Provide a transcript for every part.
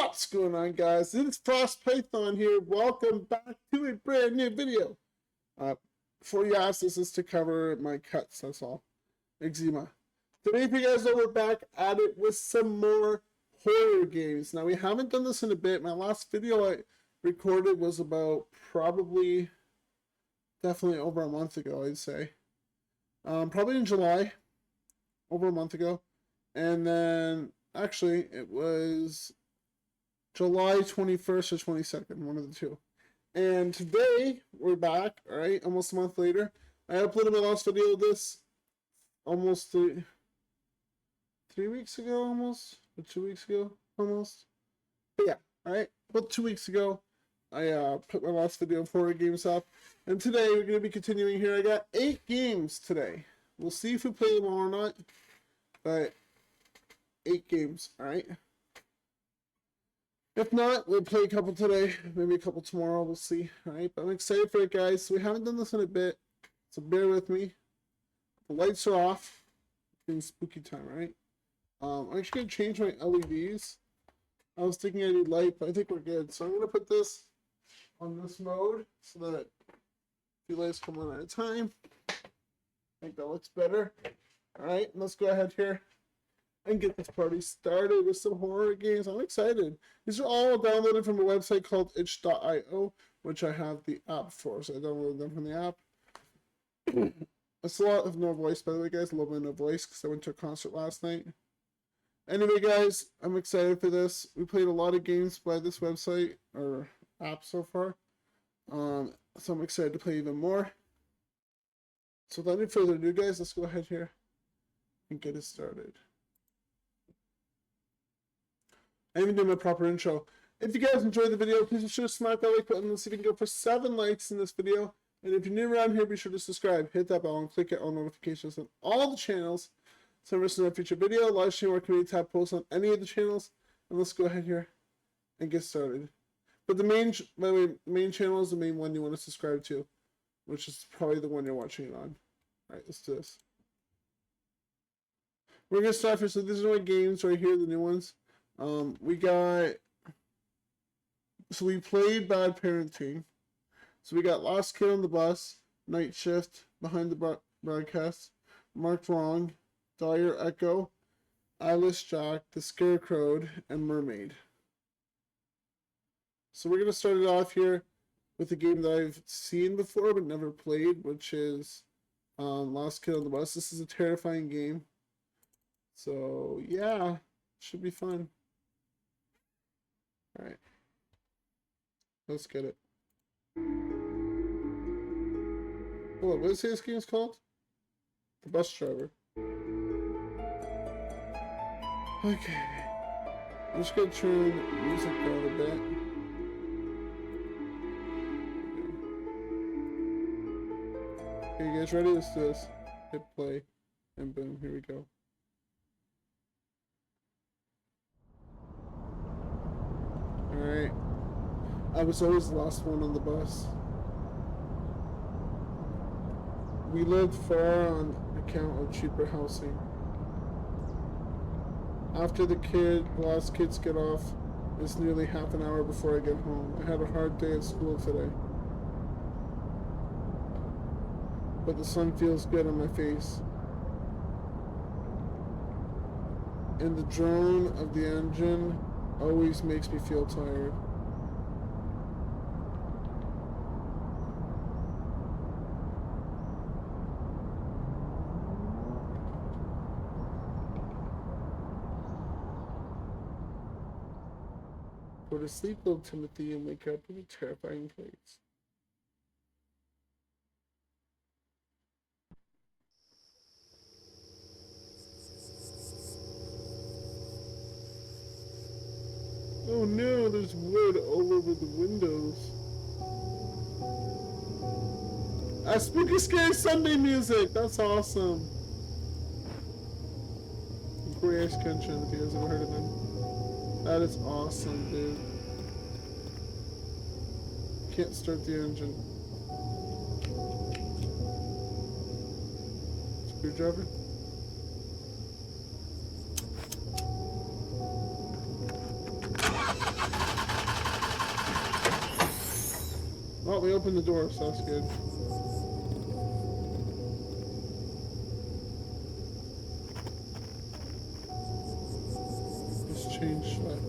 What's going on, guys? It's Frost Python here. Welcome back to a brand new video. Before you ask, this is to cover my cuts, that's all. Eczema. Today, if you guys know, we're back at it with some more horror games. Now, we haven't done this in a bit. My last video I recorded was about definitely over a month ago, I'd say. Probably in July, over a month ago. And then, actually, it was July 21st or 22nd, one of the two. And today, we're back, alright, almost a month later. I uploaded my last video of this almost 3 weeks ago, almost? Or 2 weeks ago, almost? But yeah, alright, about 2 weeks ago, I put my last video of horror games up. And today, we're going to be continuing here. I got 8 games today. We'll see if we play them all or not. But 8 games, alright? If not, we'll play a couple today, maybe a couple tomorrow, we'll see, alright? But I'm excited for it, guys. So we haven't done this in a bit, so bear with me. The lights are off. It's getting spooky time, right? I'm actually going to change my LEDs. I was thinking I need light, but I think we're good. So I'm going to put this on this mode so that a few lights come on at a time. I think that looks better. Alright, let's go ahead here and get this party started with some horror games. I'm excited. These are all downloaded from a website called itch.io, which I have the app for, so I downloaded them from the app. It's a lot of no voice, by the way, guys. A little bit of no voice because I went to a concert last night. Anyway, guys, I'm excited for this. We played a lot of games by this website or app so far, so I'm excited to play even more. So without any further ado, guys, let's go ahead here and get it started. I even did my proper intro. If you guys enjoyed the video, please be sure to smack that like button. Let's see if we can go for 7 likes in this video. And if you're new around here, be sure to subscribe, hit that bell, and click it on notifications on all the channels so you miss no future video, live stream, or community tab posts on any of the channels. And let's go ahead here and get started. But the main channel is the main one you want to subscribe to, which is probably the one you're watching it on. Alright, let's do this. We're going to start here. So these are my games right here, the new ones. We played Bad Parenting. So we got Last Kid on the Bus, Night Shift, Behind the Broadcast, Marked Wrong, Dire Echo, Eyeless Jack, The Scarecrow, and Mermaid. So we're going to start it off here with a game that I've seen before but never played, which is Last Kid on the Bus. This is a terrifying game. So yeah, should be fun. Alright. Let's get it. Hold on, what is this game's called? The Bus Driver. Okay. I'm just gonna turn the music down a bit. Okay, you guys ready? Let's do this. Hit play. And boom, here we go. Alright. I was always the last one on the bus. We lived far on account of cheaper housing. After the last kids get off, it's nearly half an hour before I get home. I had a hard day at school today. But the sun feels good on my face. And the drone of the engine always makes me feel tired. Go to sleep, little Timothy, and wake up in a terrifying place. Oh no, there's wood all over the windows. Spooky Scary Sunday music! That's awesome. Grace Kenshin, if you guys ever heard of them. That is awesome, dude. Can't start the engine. Screwdriver? Oh, we opened the door, so that's good. Let's change that.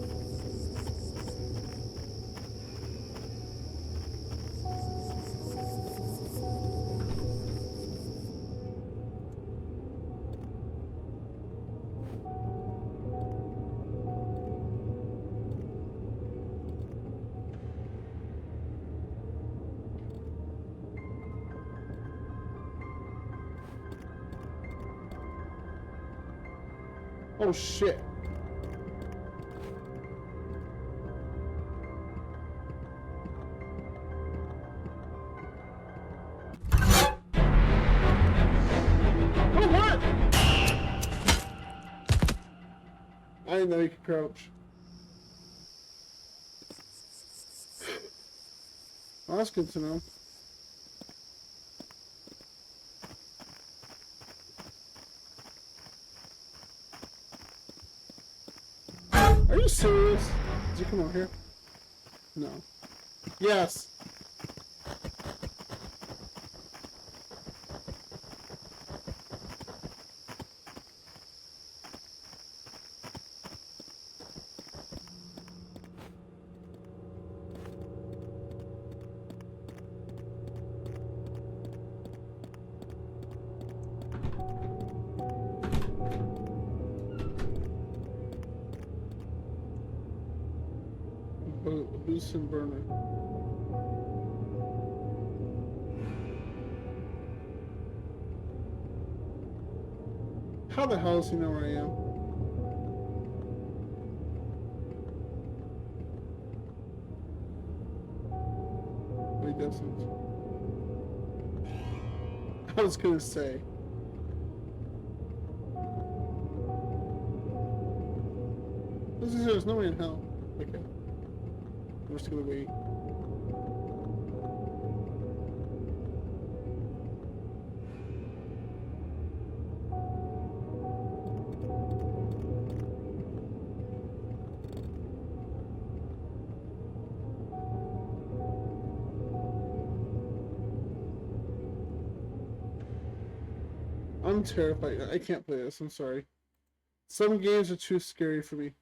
Oh shit. Oh, what? I didn't know you could crouch. Well, that's good to know. Are you serious? Did you come out here? No. Yes. Bunsen burner. How the hell does he know where I am? But he doesn't. I was gonna say. There's no way in hell. Okay. I'm just gonna wait. I'm terrified. I can't play this. I'm sorry. Some games are too scary for me.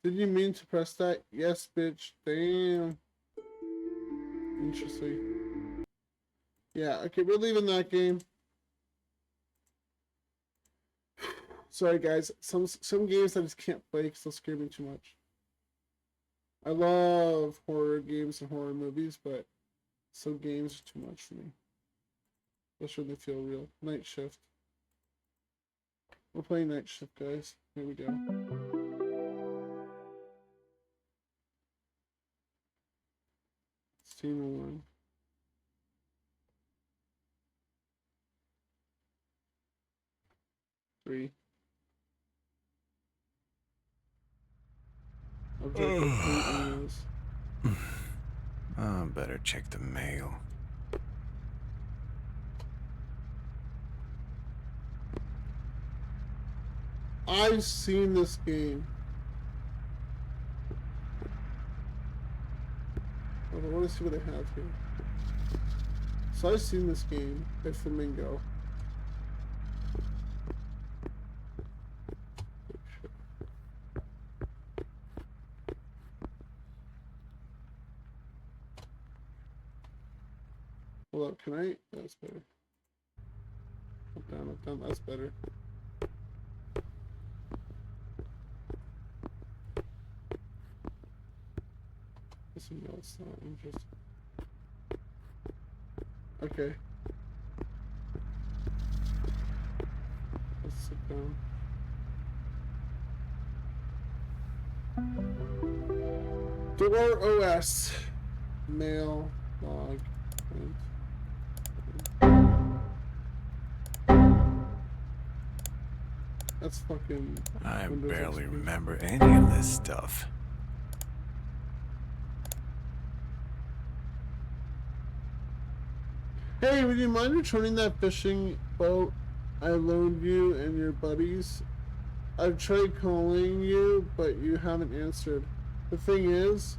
Did you mean to press that? Yes, bitch. Damn. Interesting. Yeah, okay, we're leaving that game. Sorry, guys. Some games I just can't play because they'll scare me too much. I love horror games and horror movies, but some games are too much for me. Especially when they feel real. Night Shift. We're playing Night Shift, guys. Here we go. Scene 1. Three. I better check the mail. I've seen this game. I want to see what I have here. So I've seen this game by Flamingo. Hold up, can I? That's better. Up, down, that's better. No, it's not interesting. Okay. Let's sit down. Door OS. Mail. Log. That's fucking... I barely remember any of this stuff. Hey, would you mind returning that fishing boat I loaned you and your buddies? I've tried calling you, but you haven't answered. The thing is,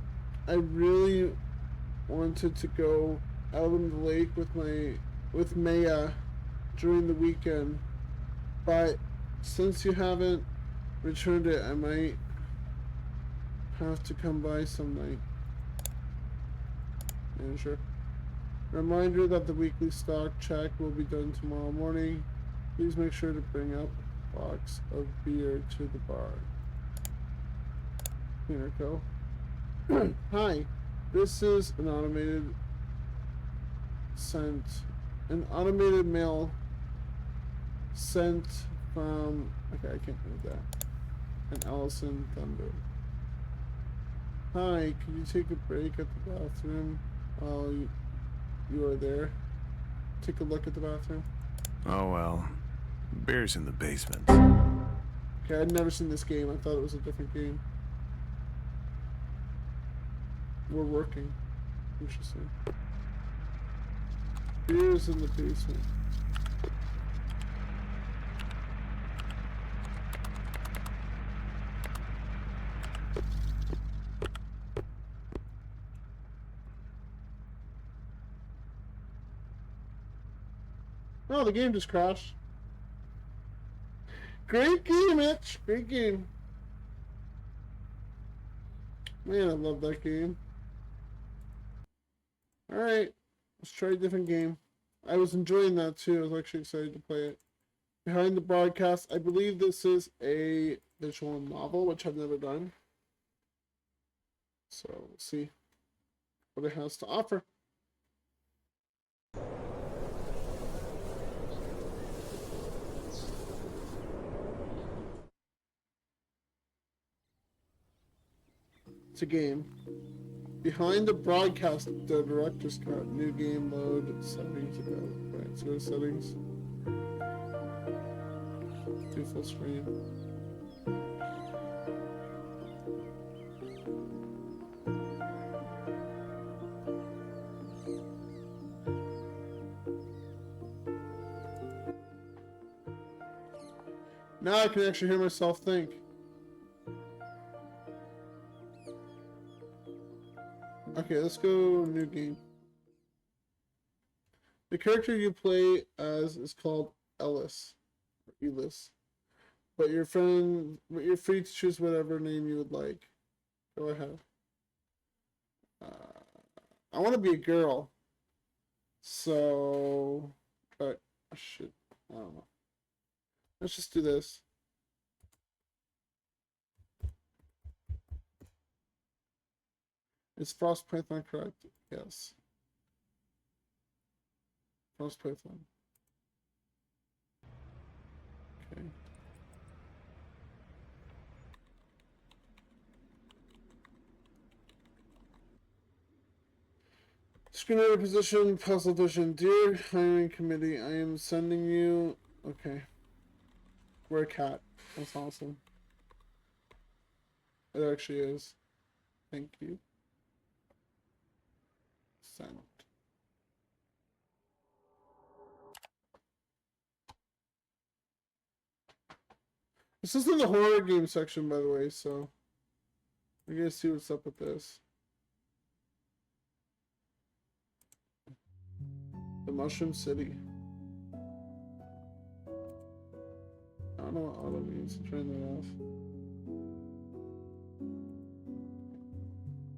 I really wanted to go out on the lake with Maya during the weekend, but since you haven't returned it, I might have to come by some night. Manager. Reminder that the weekly stock check will be done tomorrow morning. Please make sure to bring up a box of beer to the bar. Here we go. Hi, this is an automated mail sent from, okay, I can't read that, and Allison Thunder. Hi, can you take a break at the bathroom while you are there? Take a look at the bathroom. Oh well. Beer's in the basement. Okay, I'd never seen this game. I thought it was a different game. We're working. Interesting. Beer's in the basement. Oh, the game just crashed. Great game, Mitch. Great game. Man, I love that game. Alright, let's try a different game. I was enjoying that too. I was actually excited to play it. Behind the Broadcast. I believe this is a visual novel, which I've never done. So, we'll see what it has to offer. It's a game. Behind the Broadcast, the director's cut. New game mode settings about. Right, so settings. Do full screen. Now I can actually hear myself think. Okay, let's go new game. The character you play as is called Ellis, or Elis, but you're free to choose whatever name you would like. Go ahead. I want to be a girl, so, but shit, I don't know. Let's just do this. Is Frost Python correct? Yes. Frost Python. Okay. Screenwriter position, puzzle vision. Dear hiring committee, I am sending you. Okay. We're a cat. That's awesome. It actually is. Thank you. Sent. This is in the horror game section, by the way, so we're gonna see what's up with this. The Mushroom City. I don't know what auto means. Turn that off.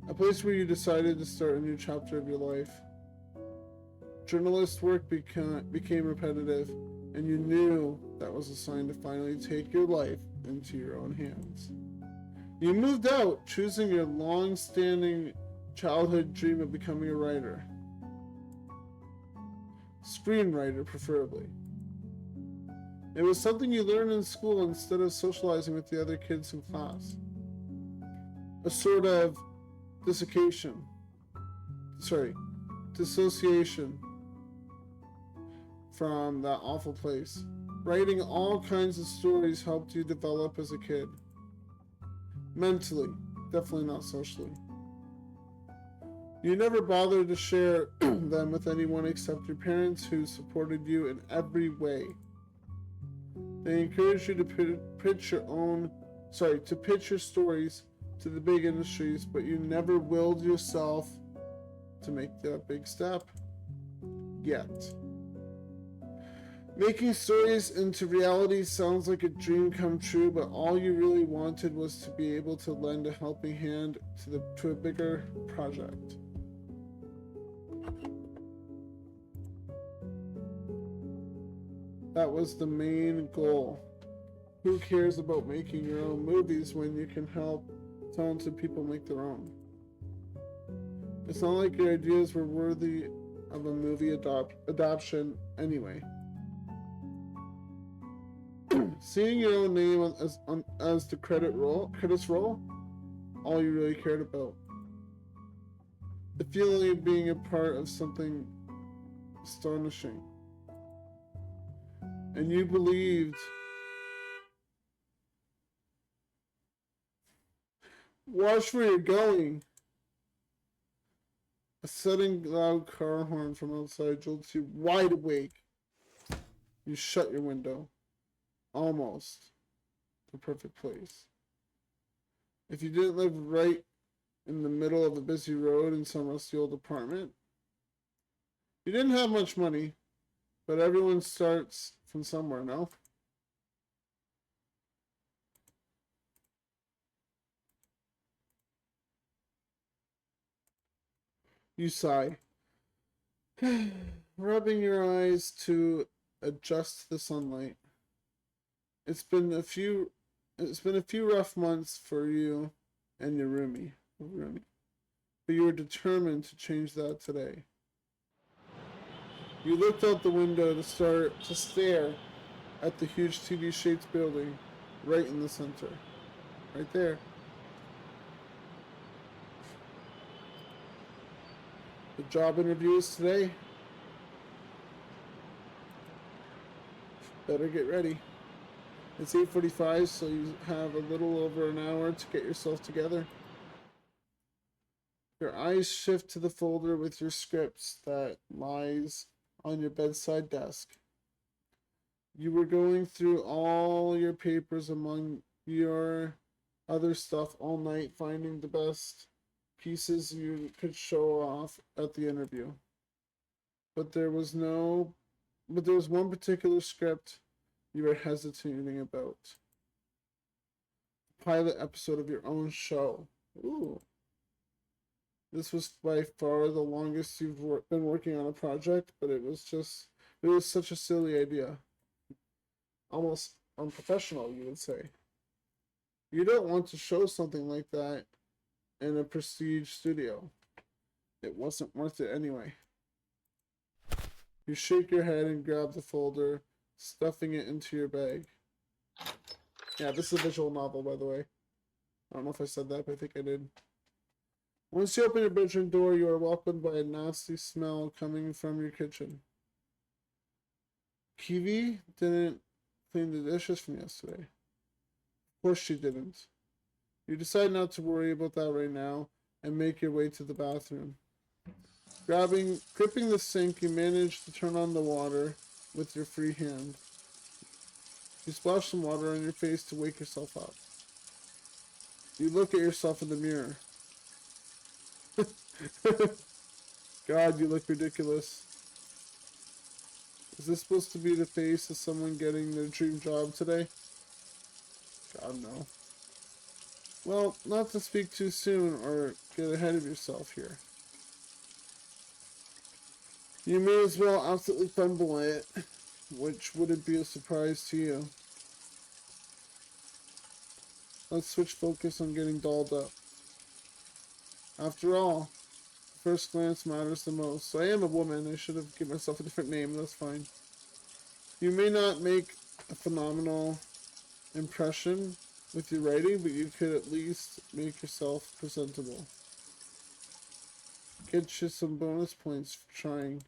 A place where you decided to start a new chapter of your life. Journalist work became repetitive, and you knew that was a sign to finally take your life into your own hands. You moved out, choosing your long-standing childhood dream of becoming a writer. Screenwriter, preferably. It was something you learned in school instead of socializing with the other kids in class. A sort of dissociation from that awful place. Writing all kinds of stories helped you develop as a kid. Mentally, definitely not socially. You never bothered to share them with anyone except your parents, who supported you in every way. They encouraged you to pitch your stories to the big industries, but you never willed yourself to make that big step yet. Making stories into reality sounds like a dream come true, but all you really wanted was to be able to lend a helping hand to a bigger project. That was the main goal. Who cares about making your own movies when you can help talented people make their own? It's not like your ideas were worthy of a movie adoption anyway. Seeing your own name as the credits roll, all you really cared about. The feeling of being a part of something astonishing. And you believed. Watch where you're going. A sudden loud car horn from outside jolts you wide awake. You shut your window. Almost. The perfect place. If you didn't live right in the middle of a busy road in some rusty old apartment, you didn't have much money, but everyone starts from somewhere, no? You sigh, rubbing your eyes to adjust the sunlight. It's been a few rough months for you and your roomie, but you were determined to change that today. You looked out the window to stare at the huge TV-shaped building right in the center. Right there. The job interview is today. Better get ready. It's 8:45, so you have a little over an hour to get yourself together. Your eyes shift to the folder with your scripts that lies on your bedside desk. You were going through all your papers among your other stuff all night, finding the best pieces you could show off at the interview. But there was one particular script you were hesitating about. The pilot episode of your own show. Ooh. This was by far the longest you've been working on a project, but it was such a silly idea. Almost unprofessional, you would say. You don't want to show something like that in a prestige studio. It wasn't worth it anyway. You shake your head and grab the folder, stuffing it into your bag. Yeah, this is a visual novel, by the way. I don't know if I said that, but I think I did. Once you open your bedroom door, you are welcomed by a nasty smell coming from your kitchen. Kiwi didn't clean the dishes from yesterday. Of course she didn't. You decide not to worry about that right now and make your way to the bathroom. Gripping the sink, you manage to turn on the water with your free hand. You splash some water on your face to wake yourself up. You look at yourself in the mirror. God, you look ridiculous. Is this supposed to be the face of someone getting their dream job today? God, no. Well, not to speak too soon or get ahead of yourself here. You may as well absolutely fumble it, which wouldn't be a surprise to you. Let's switch focus on getting dolled up. After all, first glance matters the most. I am a woman. I should have given myself a different name. That's fine. You may not make a phenomenal impression with your writing, but you could at least make yourself presentable. Get you some bonus points for trying.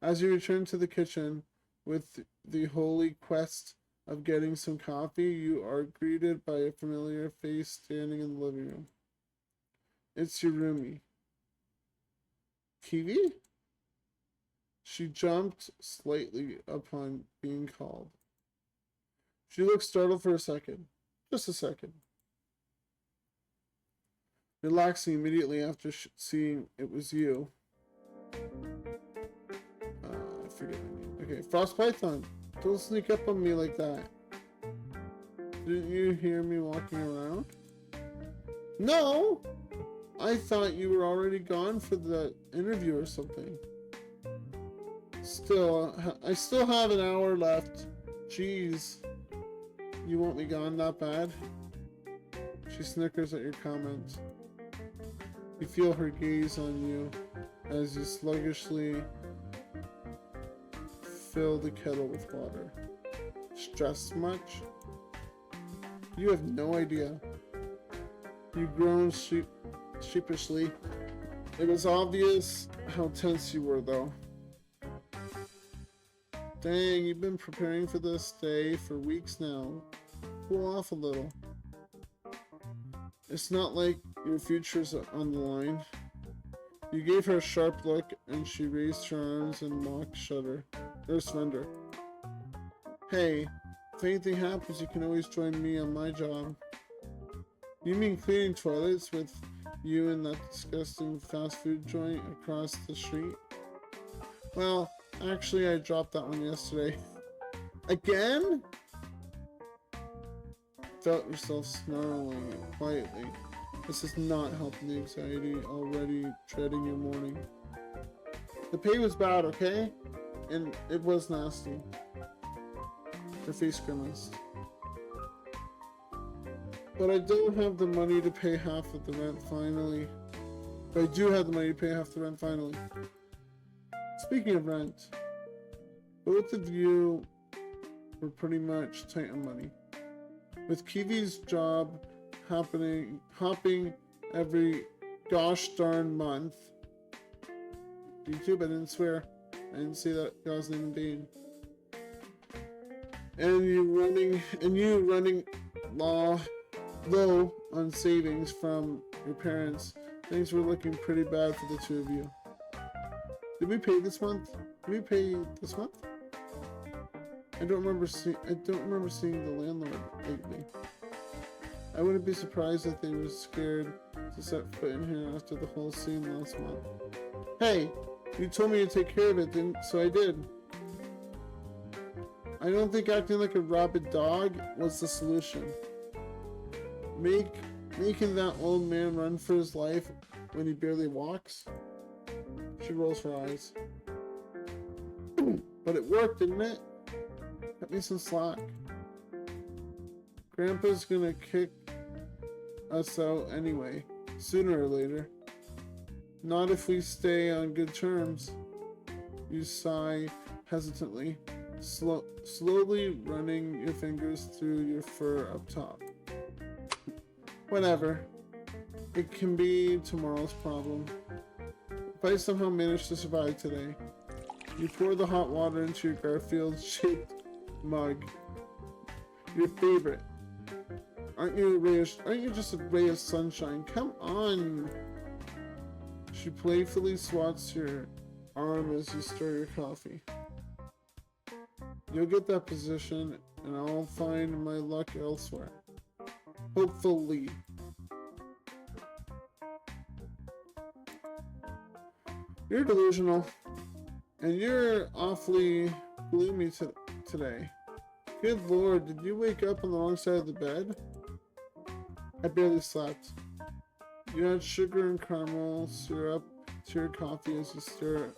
As you return to the kitchen with the holy quest of getting some coffee, you are greeted by a familiar face standing in the living room. It's your roomie. Kiwi? She jumped slightly upon being called. She looked startled for a second. Just a second. relaxing immediately after seeing it was you. I forget my name. Okay, Frost Python. Don't sneak up on me like that. Didn't you hear me walking around? No! I thought you were already gone for the interview or something. Still, I still have an hour left. Jeez. You want me gone that bad? She snickers at your comments. You feel her gaze on you as you sluggishly fill the kettle with water. Stressed much? You have no idea. You groan sheepishly. It was obvious how tense you were, though. Dang, you've been preparing for this day for weeks now. Cool off a little. It's not like your future's on the line. You gave her a sharp look, and she raised her arms in mock surrender. Hey, if anything happens, you can always join me on my job. You mean cleaning toilets with you and that disgusting fast food joint across the street? Well, actually, I dropped that one yesterday. Again? Felt yourself snarling quietly. This is not helping the anxiety already dreading your morning. The pay was bad, okay? And it was nasty. Her face grimaced. But I don't have the money to pay half of the rent finally. But I do have the money to pay half the rent finally. Speaking of rent, both of you were pretty much tight on money. With Kiwi's job hopping every gosh darn month. YouTube, I didn't swear. I didn't say that God's name in vain. And you running low on savings from your parents. Things were looking pretty bad for the two of you. Did we pay this month? Did we pay this month? I don't remember seeing the landlord lately. I wouldn't be surprised if they were scared to set foot in here after the whole scene last month. Hey, you told me to take care of it, so I did. I don't think acting like a rabid dog was the solution. Making that old man run for his life when he barely walks? She rolls her eyes. But it worked, didn't it? Cut me some slack. Grandpa's gonna kick us out anyway, sooner or later. Not if we stay on good terms. You sigh hesitantly, slowly running your fingers through your fur up top. Whatever. It can be tomorrow's problem. If I somehow manage to survive today. You pour the hot water into your Garfield-shaped mug. Your favorite. Aren't you just a ray of sunshine? Come on! She playfully swats your arm as you stir your coffee. You'll get that position, and I'll find my luck elsewhere. Hopefully. You're delusional. And you're awfully gloomy today. Good lord, did you wake up on the wrong side of the bed? I barely slept. You add sugar and caramel syrup to your coffee as you stir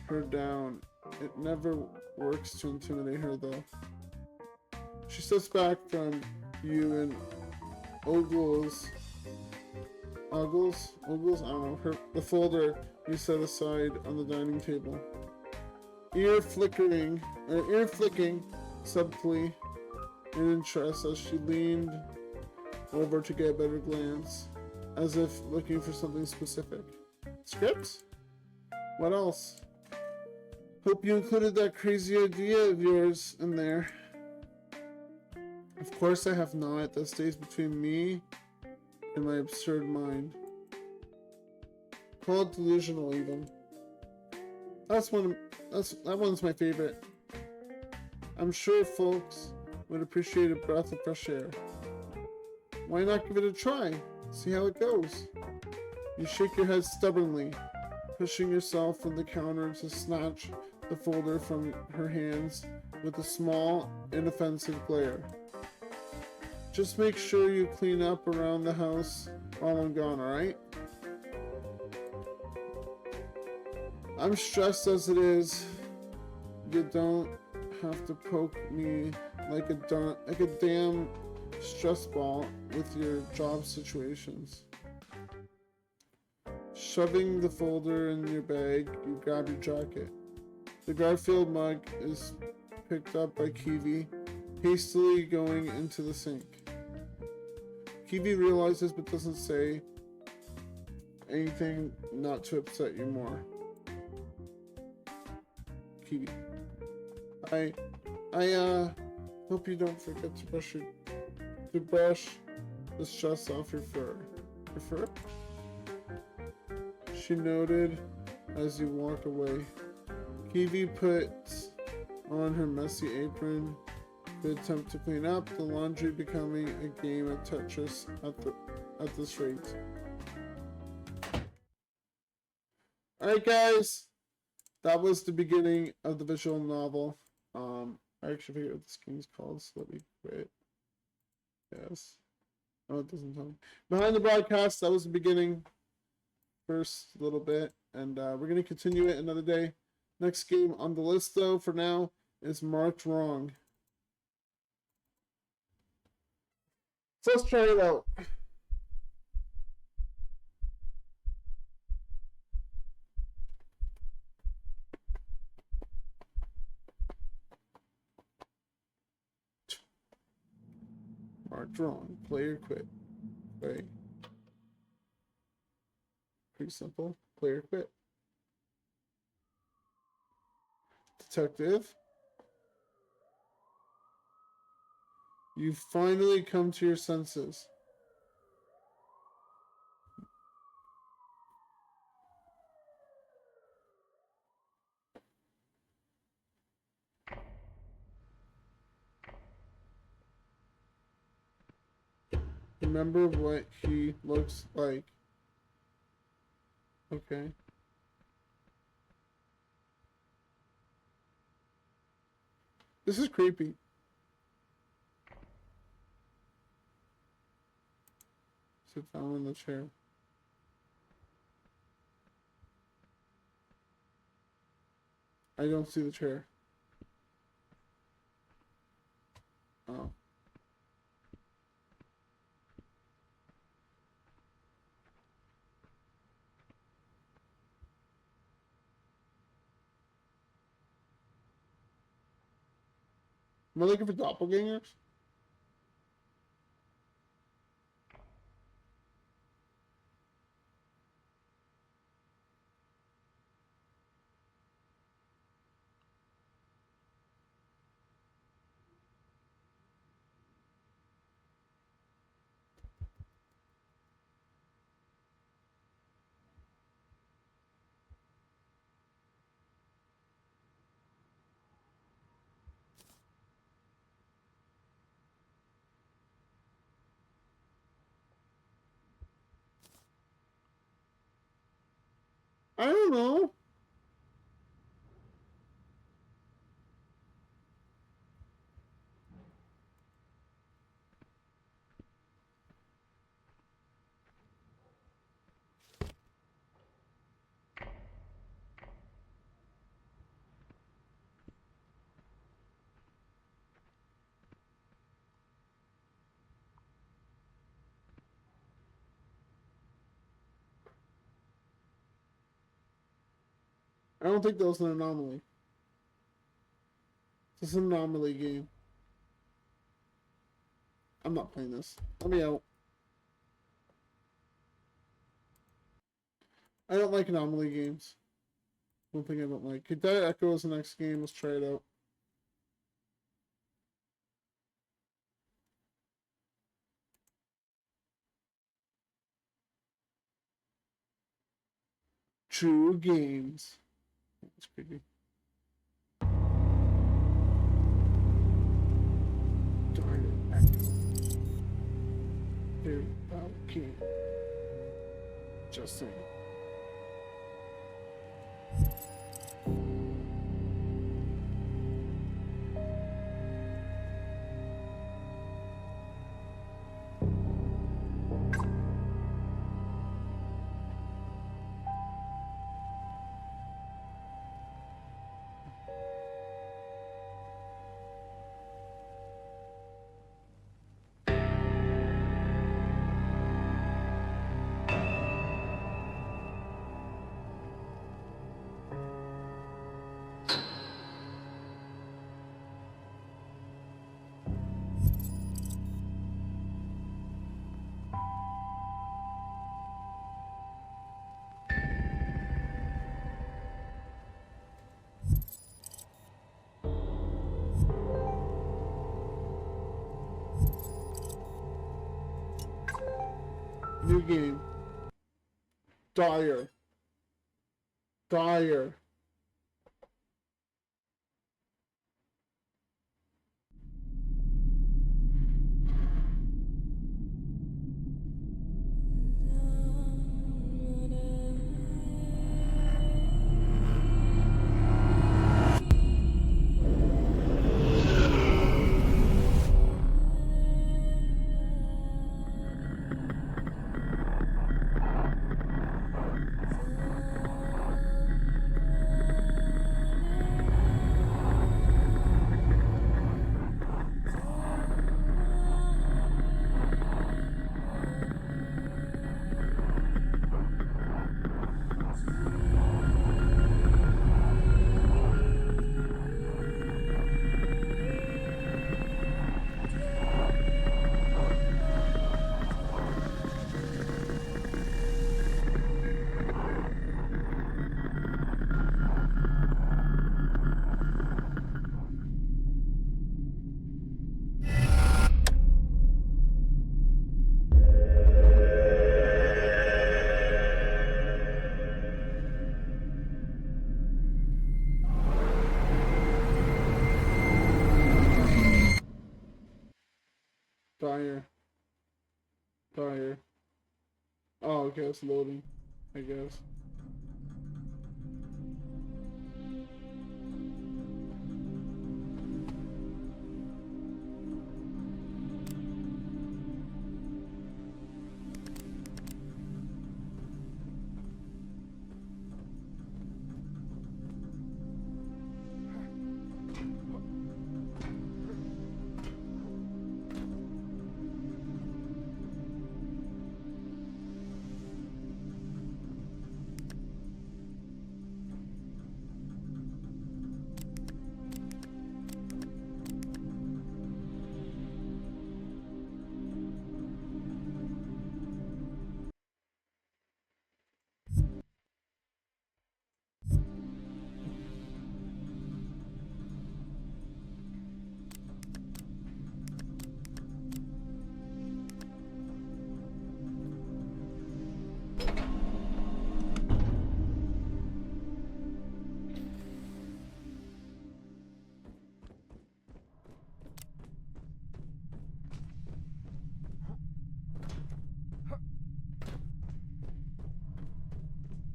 her down. It never works to intimidate her, though. She steps back from you and ogles, I don't know, the folder you set aside on the dining table. Ear flicking subtly in interest as she leaned over to get a better glance, as if looking for something specific. Scripts? What else? Hope you included that crazy idea of yours in there. Of course I have not. That stays between me and my absurd mind. Call it delusional even. That one's my favorite. I'm sure folks would appreciate a breath of fresh air. Why not give it a try? See how it goes. You shake your head stubbornly, pushing yourself from the counter to snatch the folder from her hands with a small, inoffensive glare. Just make sure you clean up around the house while I'm gone, alright? I'm stressed as it is. You don't have to poke me like a damn stress ball with your job situations. Shoving the folder in your bag, you grab your jacket. The Garfield mug is picked up by Kiwi, hastily going into the sink. Kiwi realizes but doesn't say anything not to upset you more. Kiwi. I hope you don't forget to brush the stress off your fur. Your fur? She noted as you walk away. Kiwi puts on her messy apron to attempt to clean up, the laundry becoming a game of Tetris at this rate. Alright guys, that was the beginning of the visual novel. I actually forget what this game's called, so let me quit. Yes. Oh, it doesn't tell me. Behind the broadcast, that was the beginning. First little bit, and we're going to continue it another day. Next game on the list, though, for now, is Marked Wrong. So let's try it out. Marked Wrong. Player quit. Right. Pretty simple. Player quit. Detective. You finally come to your senses. Remember what he looks like. Okay. This is creepy. Sit down in the chair. I don't see the chair. Oh. Am I looking for doppelgangers? I don't know. I don't think that was an anomaly. It's an anomaly game. I'm not playing this. Let me out. I don't like anomaly games. One thing I don't like. Cadet Echo is the next game. Let's try it out. True Games. That's creepy. Darn it. Here, okay. Just saying. New game. Dire. Dire. Dire. Dire. Oh, okay, it's loading, I guess.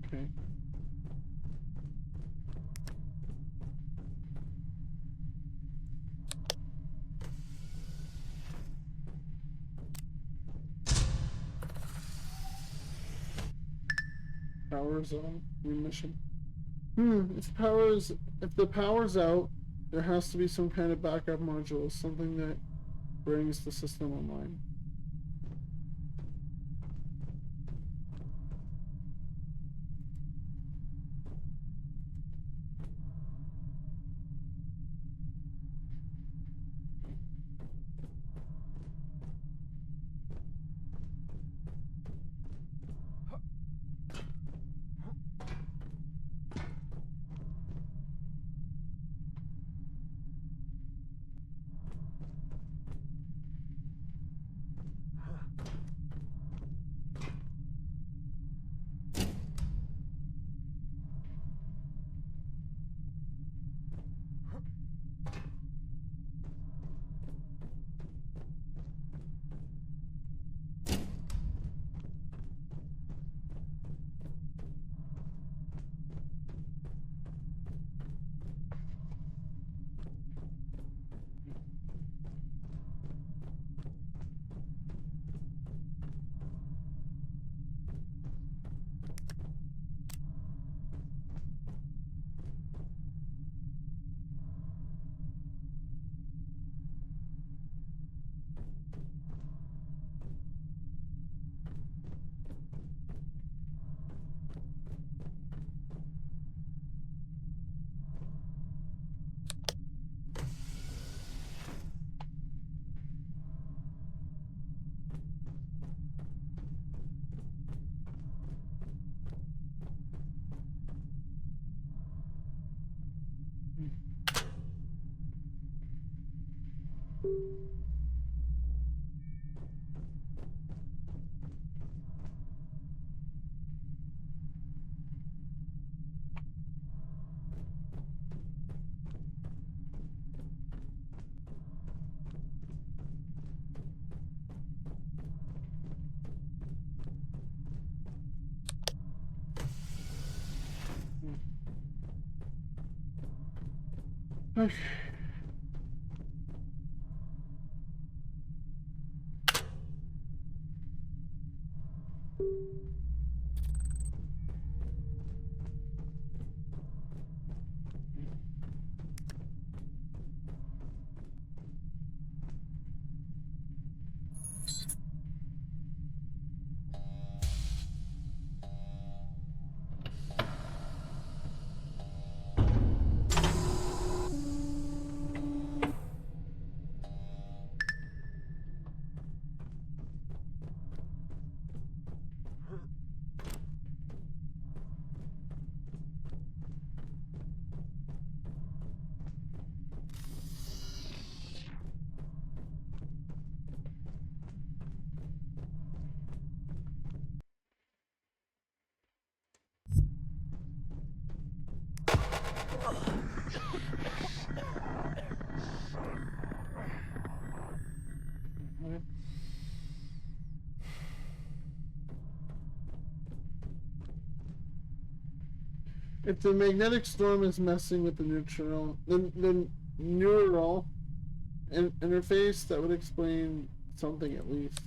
Okay. Power's on. Remission. If the power's out, there has to be some kind of backup module, something that brings the system online. Okay. If the magnetic storm is messing with the neural interface, that would explain something at least.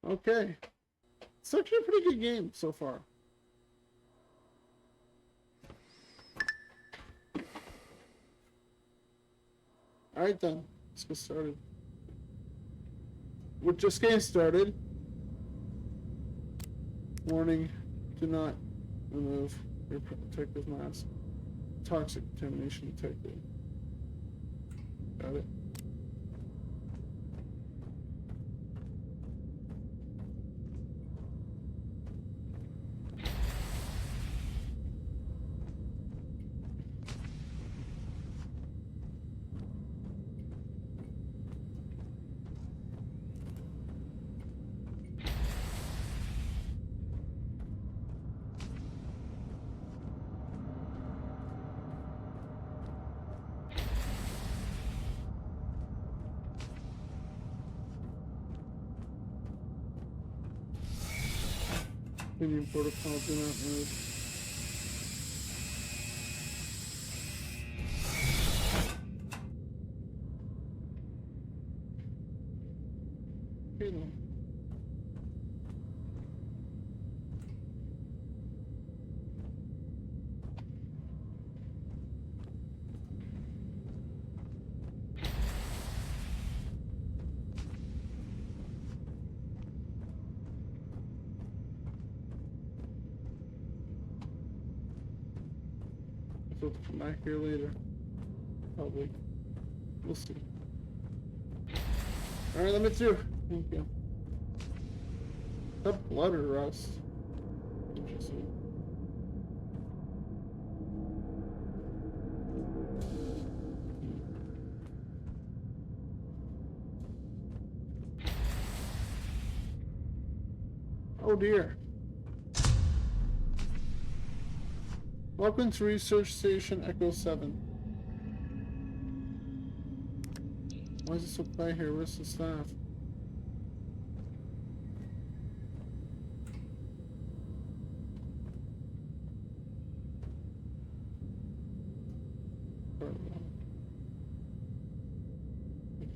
Okay. It's actually a pretty good game so far. Alright then, let's get started. We're just getting started. Warning, do not remove your protective mask. Toxic contamination detected. Got it. Union protocol, do not move. Okay then. So come back here later. Probably. We'll see. Alright, let me through. Thank you. That blood or rust. Interesting. Oh dear. Welcome to Research Station Echo 7. Why is it so quiet here? Where's the staff?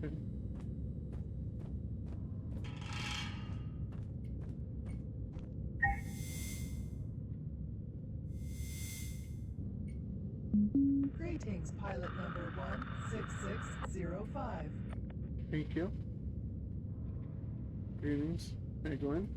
Okay. Greetings, pilot number 16605. Thank you. Greetings. May I go in?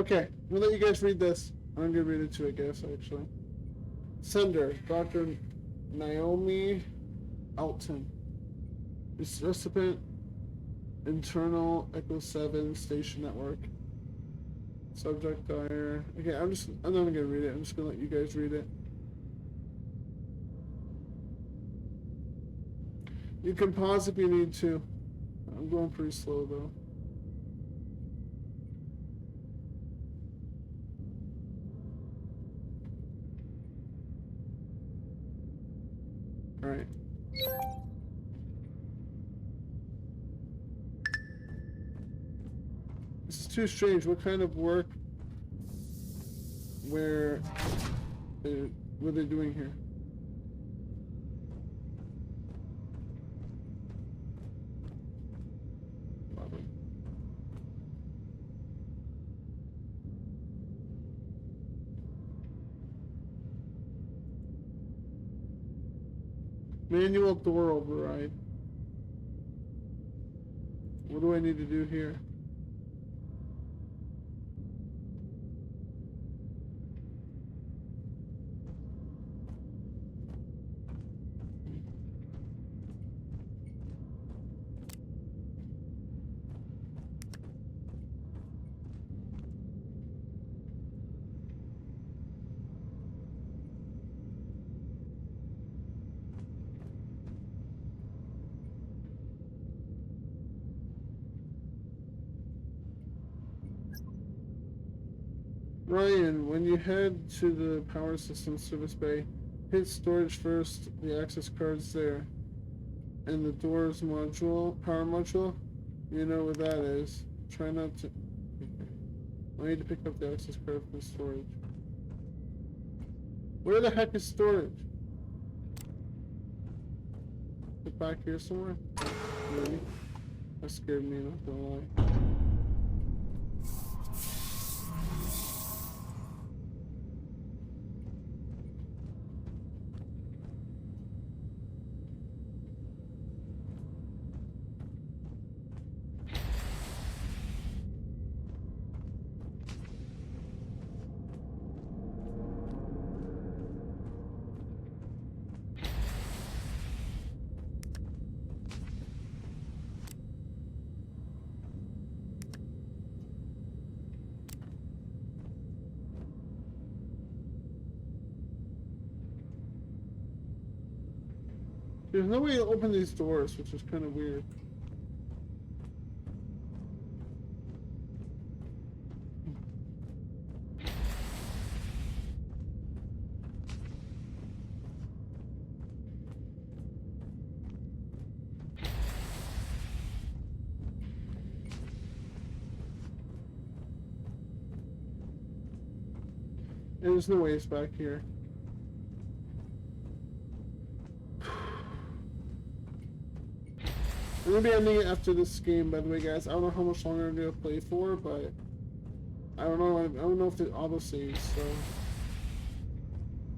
Okay, I'm gonna let you guys read this. I'm gonna read it too, I guess, actually. Sender, Dr. Naomi Alton. Recipient, internal Echo 7 station network. Subject dire. Okay, I'm not gonna read it. I'm just gonna let you guys read it. You can pause if you need to. I'm going pretty slow though. Alright. This is too strange. What kind of work were they doing here? Manual door override. What do I need to do here? Ryan, when you head to the power system service bay, hit storage first, the access card's there. And the doors module, power module, you know where that is. Try not to... Okay. I need to pick up the access card from storage. Where the heck is storage? Is it back here somewhere? Maybe. That scared me, not gonna lie. There's no way to open these doors, which is kind of weird. And there's no ways back here. I'm gonna be ending it after this game, by the way, guys. I don't know how much longer I'm gonna play for, but I don't know if it auto saves. So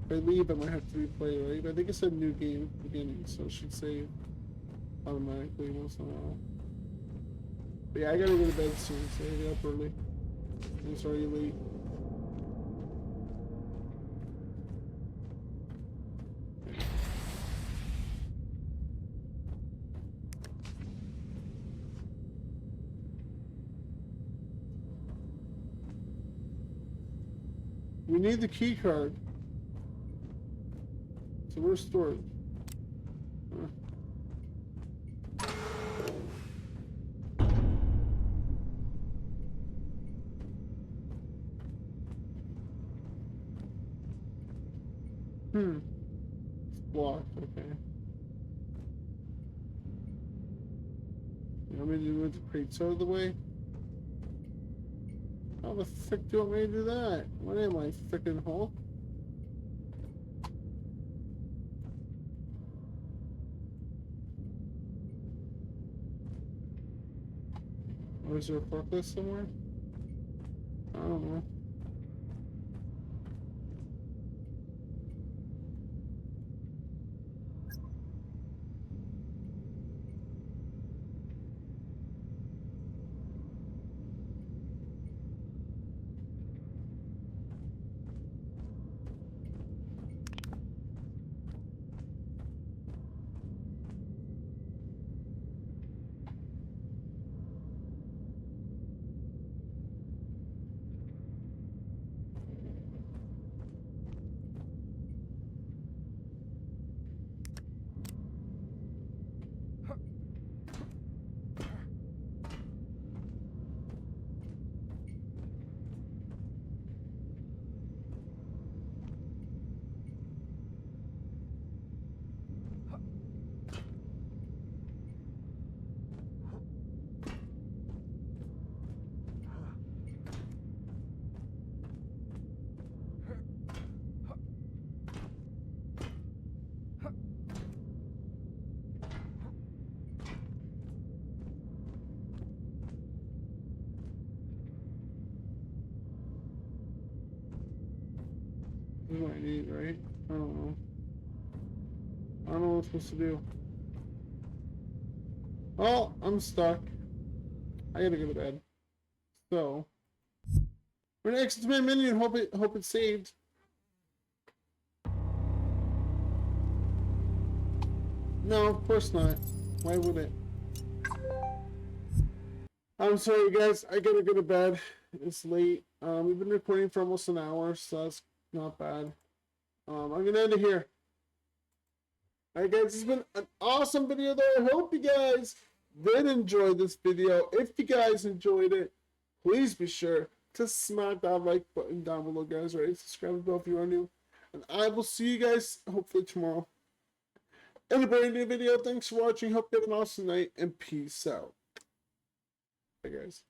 if I leave, I might have to replay, right? But I think it said new game beginning, so it should save automatically once in a while. But yeah, I gotta go to bed soon, so I get up early. It's already late. We need the key card. So where's storage? It's blocked, okay. You want me to move the crates out of the way? How the frick do you want me to do that? What am I, frickin' Hulk? Or is there a forklift somewhere? I don't know. what I need, right? I don't know. I don't know what I'm supposed to do. Well, I'm stuck. I gotta go to bed. So we're gonna exit to my menu and hope it's saved. No, of course not. Why would it? I'm sorry, guys. I gotta go to bed. It's late. We've been recording for almost an hour, so that's not bad. I'm gonna end it here. Alright, guys, this has been an awesome video, though. I hope you guys did enjoy this video. If you guys enjoyed it, please be sure to smack that like button down below, guys. Right, subscribe as well if you are new, and I will see you guys hopefully tomorrow in a brand new video. Thanks for watching. Hope you have an awesome night, and peace out. Bye, guys.